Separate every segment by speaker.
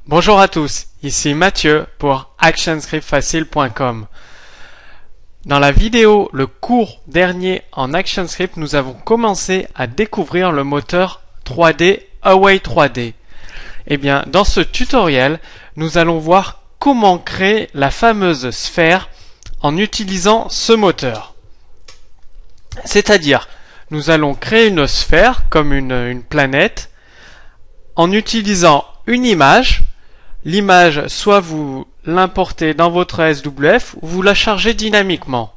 Speaker 1: Bonjour à tous, ici Mathieu pour actionscriptfacile.com. Dans la vidéo, le cours dernier en ActionScript, nous avons commencé à découvrir le moteur 3D Huawei 3D. Eh bien, dans ce tutoriel, nous allons voir comment créer la fameuse sphère en utilisant ce moteur. C'est-à-dire, nous allons créer une sphère comme une planète en utilisant une image. L'image, soit vous l'importez dans votre SWF ou vous la chargez dynamiquement.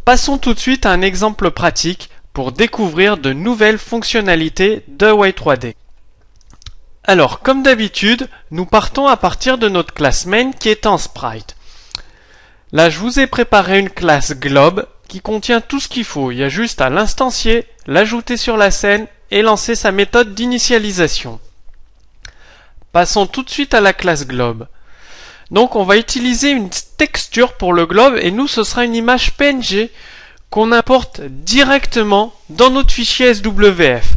Speaker 1: Passons tout de suite à un exemple pratique pour découvrir de nouvelles fonctionnalités de Huawei 3D. Alors, comme d'habitude, nous partons à partir de notre classe main qui est en sprite. Là, je vous ai préparé une classe globe qui contient tout ce qu'il faut. Il y a juste à l'instancier, l'ajouter sur la scène et lancer sa méthode d'initialisation. Passons tout de suite à la classe globe. Donc on va utiliser une texture pour le globe et nous ce sera une image PNG qu'on importe directement dans notre fichier SWF.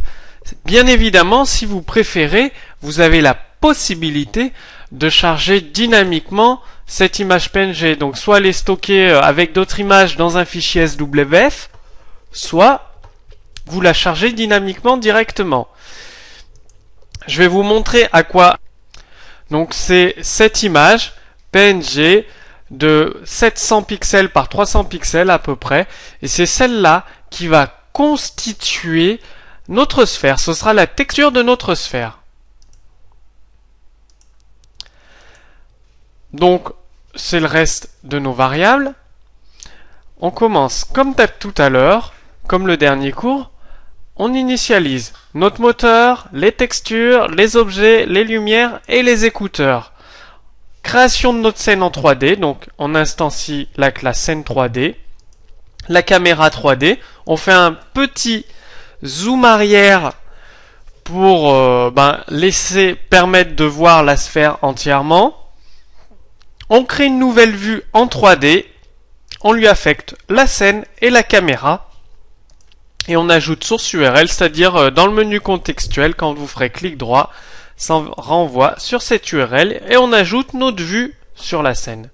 Speaker 1: Bien évidemment, si vous préférez, vous avez la possibilité de charger dynamiquement cette image PNG. Donc soit les stocker avec d'autres images dans un fichier SWF, soit vous la chargez dynamiquement directement. Je vais vous montrer à quoi. Donc c'est cette image PNG de 700 pixels par 300 pixels à peu près. Et c'est celle-là qui va constituer notre sphère. Ce sera la texture de notre sphère. Donc c'est le reste de nos variables. On commence comme tout à l'heure, comme le dernier cours. On initialise notre moteur, les textures, les objets, les lumières et les écouteurs. Création de notre scène en 3D, donc on instancie la classe scène 3D. La caméra 3D, on fait un petit zoom arrière pour laisser permettre de voir la sphère entièrement. On crée une nouvelle vue en 3D, on lui affecte la scène et la caméra. Et on ajoute source URL, c'est-à-dire dans le menu contextuel, quand vous ferez clic droit, ça renvoie sur cette URL et on ajoute notre vue sur la scène.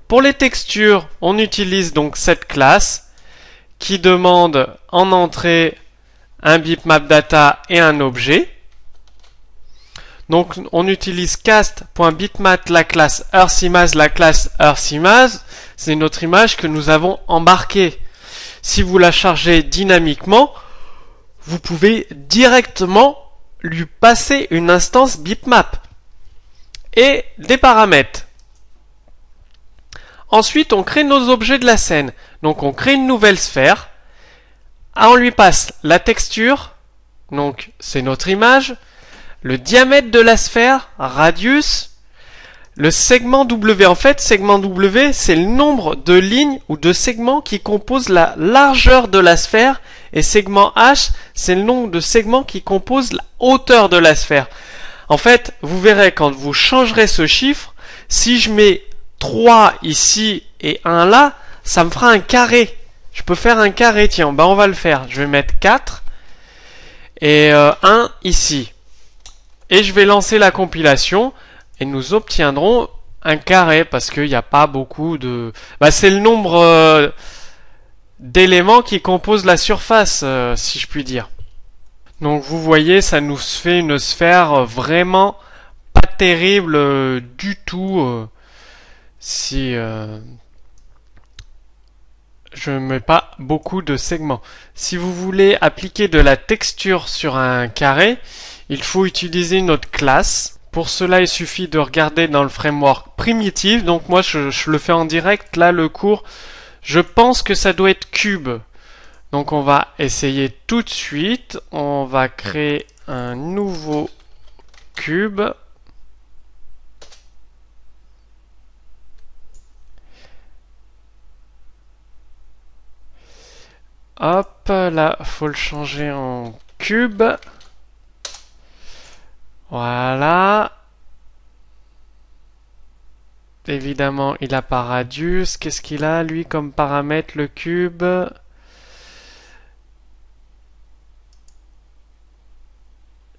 Speaker 1: Pour les textures, on utilise donc cette classe qui demande en entrée un bitmap data et un objet. Donc on utilise cast.bitmap la classe EarthImage, la classe EarthImage, c'est notre image que nous avons embarquée. Si vous la chargez dynamiquement, vous pouvez directement lui passer une instance bitmap et des paramètres. Ensuite, on crée nos objets de la scène. Donc, on crée une nouvelle sphère. On lui passe la texture, donc c'est notre image, le diamètre de la sphère, radius, le segment W. En fait, segment W, c'est le nombre de lignes ou de segments qui composent la largeur de la sphère. Et segment H, c'est le nombre de segments qui composent la hauteur de la sphère. En fait, vous verrez quand vous changerez ce chiffre, si je mets 3 ici et 1 là, ça me fera un carré. Je peux faire un carré, tiens, on va le faire. Je vais mettre 4 et 1 ici. Et je vais lancer la compilation. Et nous obtiendrons un carré parce qu'il n'y a pas beaucoup de... c'est le nombre d'éléments qui composent la surface, si je puis dire. Donc vous voyez, ça nous fait une sphère vraiment pas terrible du tout si je ne mets pas beaucoup de segments. Si vous voulez appliquer de la texture sur un carré, il faut utiliser notre classe. Pour cela, il suffit de regarder dans le framework Primitive. Donc moi, je le fais en direct. Là, le cours, je pense que ça doit être cube. Donc on va essayer tout de suite. On va créer un nouveau cube. Hop, là, faut le changer en cube. Voilà. Évidemment, il n'a pas radius. Qu'est-ce qu'il a, lui, comme paramètre, le cube?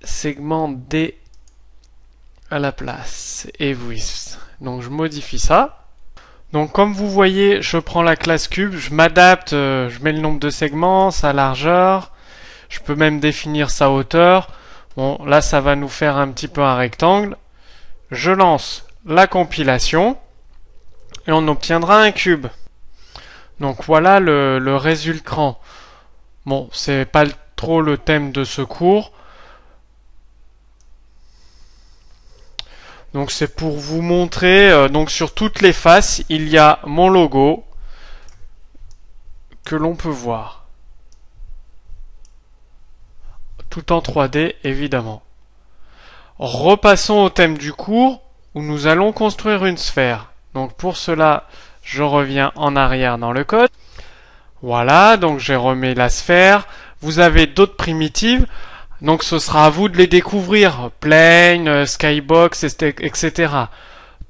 Speaker 1: Segment D à la place et with. Donc je modifie ça. Donc comme vous voyez, je prends la classe cube, je m'adapte, je mets le nombre de segments, sa largeur, je peux même définir sa hauteur. Bon, là ça va nous faire un petit peu un rectangle. Je lance la compilation et on obtiendra un cube. Donc voilà le résultant. Bon, c'est pas trop le thème de ce cours. Donc c'est pour vous montrer, donc sur toutes les faces, il y a mon logo que l'on peut voir. Tout en 3D évidemment. Repassons au thème du cours où nous allons construire une sphère. Donc pour cela, je reviens en arrière dans le code. Voilà, donc j'ai remis la sphère. Vous avez d'autres primitives. Donc ce sera à vous de les découvrir. Plane, skybox, etc.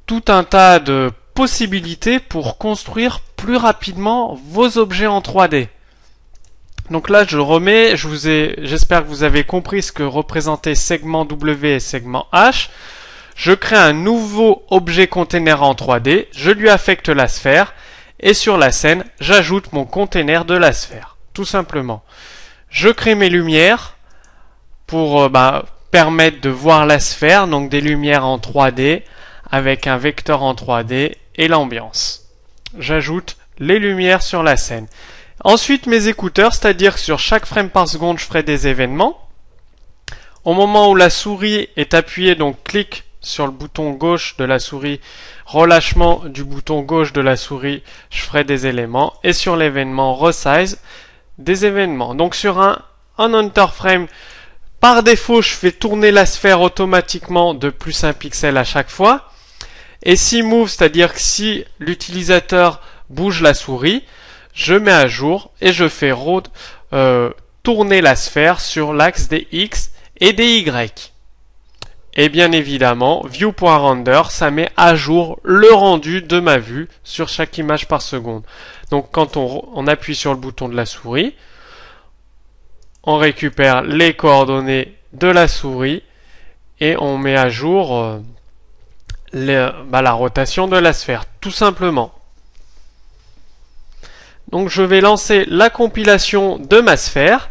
Speaker 1: Tout un tas de possibilités pour construire plus rapidement vos objets en 3D. Donc là je remets, j'espère que vous avez compris ce que représentait segment W et segment H. Je crée un nouveau objet container en 3D, je lui affecte la sphère, et sur la scène, j'ajoute mon container de la sphère. Tout simplement. Je crée mes lumières pour permettre de voir la sphère, donc des lumières en 3D, avec un vecteur en 3D et l'ambiance. J'ajoute les lumières sur la scène. Ensuite, mes écouteurs, c'est-à-dire que sur chaque frame par seconde, je ferai des événements. Au moment où la souris est appuyée, donc clic sur le bouton gauche de la souris, relâchement du bouton gauche de la souris, je ferai des éléments. Et sur l'événement resize, des événements. Donc sur un enter frame, par défaut, je fais tourner la sphère automatiquement de plus 1 pixel à chaque fois. Et si move, c'est-à-dire que si l'utilisateur bouge la souris, je mets à jour et je fais tourner la sphère sur l'axe des X et des Y. Et bien évidemment, view.render, ça met à jour le rendu de ma vue sur chaque image par seconde. Donc quand on appuie sur le bouton de la souris, on récupère les coordonnées de la souris et on met à jour la rotation de la sphère, tout simplement. Donc je vais lancer la compilation de ma sphère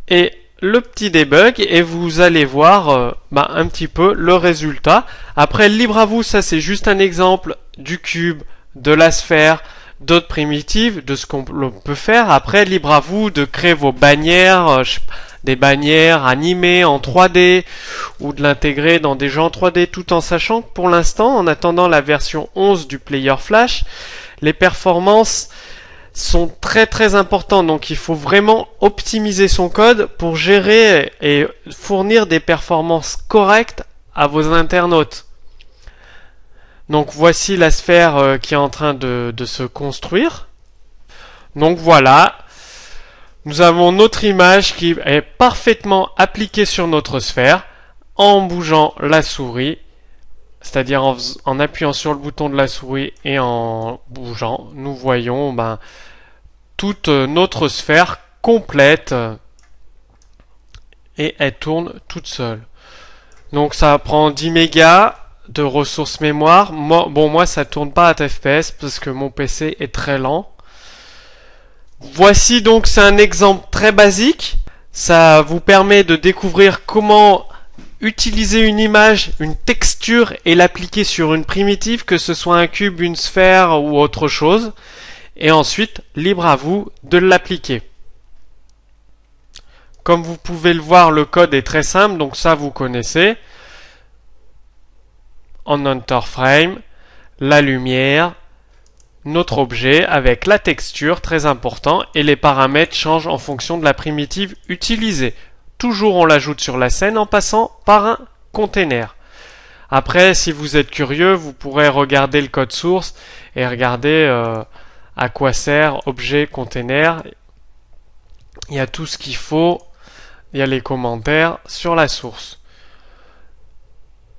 Speaker 1: et le petit debug et vous allez voir un petit peu le résultat. Après, libre à vous, ça c'est juste un exemple du cube, de la sphère, d'autres primitives, de ce qu'on peut faire. Après, libre à vous de créer vos bannières, des bannières animées en 3D ou de l'intégrer dans des jeux en 3D, tout en sachant que pour l'instant, en attendant la version 11 du Player Flash, les performances sont très importants, donc il faut vraiment optimiser son code pour gérer et fournir des performances correctes à vos internautes. Donc voici la sphère qui est en train de se construire. Donc voilà, nous avons notre image qui est parfaitement appliquée sur notre sphère en bougeant la souris, c'est-à-dire en appuyant sur le bouton de la souris et en bougeant, nous voyons toute notre sphère complète et elle tourne toute seule. Donc ça prend 10 mégas de ressources mémoire. Moi ça tourne pas à FPS parce que mon PC est très lent. Voici donc, c'est un exemple très basique. Ça vous permet de découvrir comment utiliser une image, une texture et l'appliquer sur une primitive, que ce soit un cube, une sphère ou autre chose. Et ensuite, libre à vous de l'appliquer. Comme vous pouvez le voir, le code est très simple, donc ça vous connaissez. En enter frame, la lumière, notre objet avec la texture, très important, et les paramètres changent en fonction de la primitive utilisée. Toujours on l'ajoute sur la scène en passant par un container. Après, si vous êtes curieux, vous pourrez regarder le code source et regarder à quoi sert objet, container. Il y a tout ce qu'il faut. Il y a les commentaires sur la source.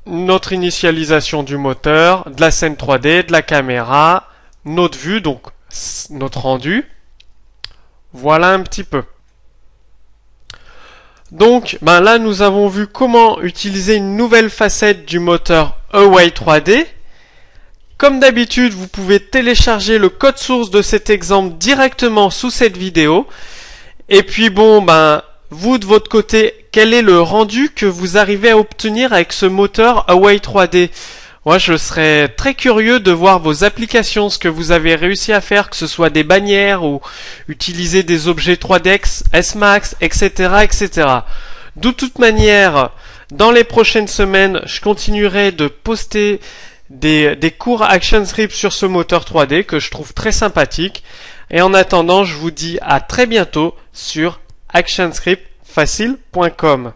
Speaker 1: Notre initialisation du moteur, de la scène 3D, de la caméra, notre vue, donc notre rendu. Voilà un petit peu. Donc là nous avons vu comment utiliser une nouvelle facette du moteur Huawei 3D. Comme d'habitude, vous pouvez télécharger le code source de cet exemple directement sous cette vidéo. Et puis vous de votre côté, quel est le rendu que vous arrivez à obtenir avec ce moteur Huawei 3D? Moi, je serais très curieux de voir vos applications, ce que vous avez réussi à faire, que ce soit des bannières ou utiliser des objets 3D S-Max, etc., etc. De toute manière, dans les prochaines semaines, je continuerai de poster des cours ActionScript sur ce moteur 3D que je trouve très sympathique. Et en attendant, je vous dis à très bientôt sur actionscriptfacile.com.